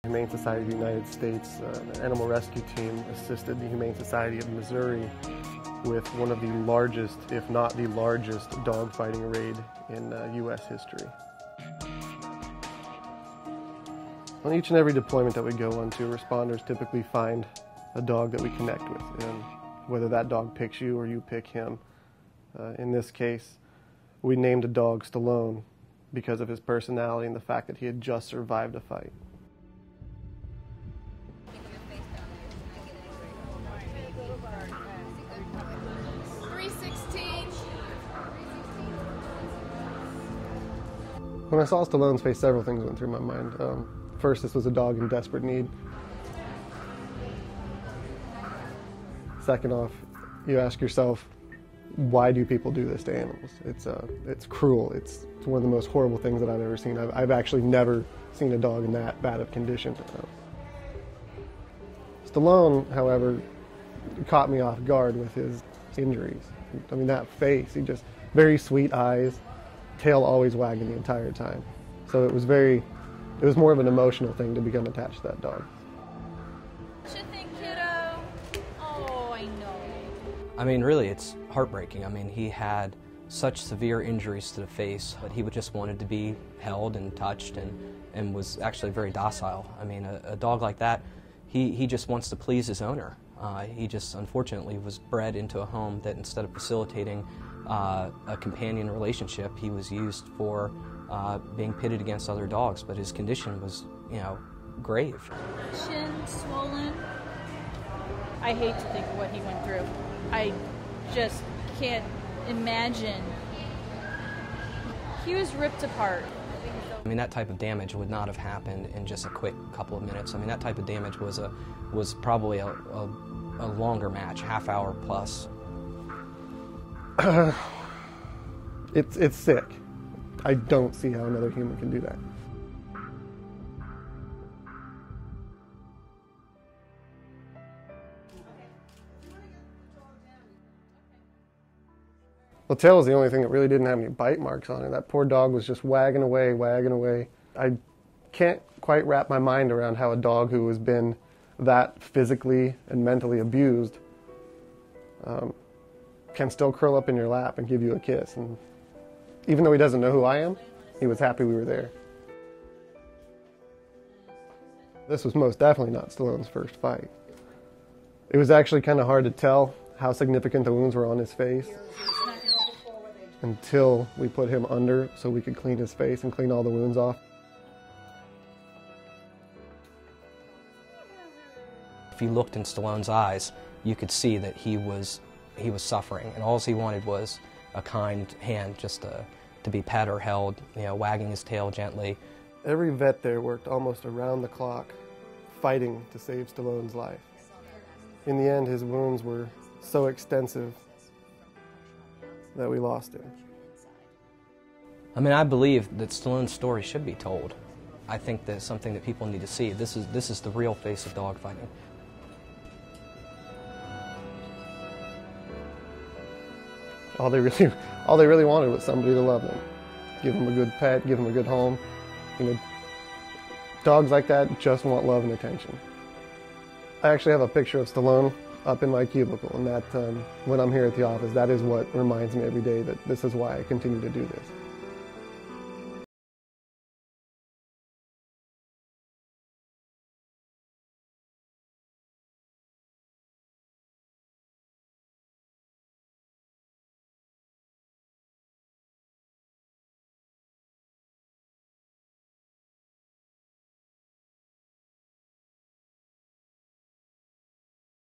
Humane Society of the United States, an animal rescue team, assisted the Humane Society of Missouri with one of the largest, if not the largest, dogfighting raid in U.S. history. On each and every deployment that we go onto, responders typically find a dog that we connect with, and whether that dog picks you or you pick him. In this case, we named a dog Stallone because of his personality and the fact that he had just survived a fight. When I saw Stallone's face, several things went through my mind. First, this was a dog in desperate need. Second off, you ask yourself, why do people do this to animals? It's cruel. It's one of the most horrible things that I've ever seen. I've actually never seen a dog in that bad of condition. Stallone, however, caught me off guard with his injuries. I mean, that face, he just, very sweet eyes, tail always wagging the entire time. So it was more of an emotional thing to become attached to that dog. What you think, kiddo? Oh, I know. I mean, really, it's heartbreaking. I mean, he had such severe injuries to the face, but he just wanted to be held and touched and was actually very docile. I mean, a dog like that, he just wants to please his owner. He just, unfortunately, was bred into a home that instead of facilitating a companion relationship, he was used for being pitted against other dogs, but his condition was, grave. Chin swollen. I hate to think of what he went through. I just can't imagine. He was ripped apart. I mean, that type of damage would not have happened in just a quick couple of minutes. I mean, that type of damage was probably a longer match, half hour plus. It's sick. I don't see how another human can do that. Well, tail was the only thing that really didn't have any bite marks on it. That poor dog was just wagging away, wagging away. I can't quite wrap my mind around how a dog who has been that physically and mentally abused can still curl up in your lap and give you a kiss. And even though he doesn't know who I am, he was happy we were there. This was most definitely not Stallone's first fight. It was actually kind of hard to tell how significant the wounds were on his face until we put him under so we could clean his face and clean all the wounds off. If you looked in Stallone's eyes, you could see that he was suffering, and all he wanted was a kind hand just to be pet or held, wagging his tail gently. Every vet there worked almost around the clock, fighting to save Stallone's life. In the end, his wounds were so extensive that we lost him. I mean, I believe that Stallone's story should be told. I think that's something that people need to see. This is the real face of dogfighting. All they really wanted was somebody to love them. Give them a good pet, give them a good home. Dogs like that just want love and attention. I actually have a picture of Stallone up in my cubicle, and that when I'm here at the office, that is what reminds me every day that this is why I continue to do this.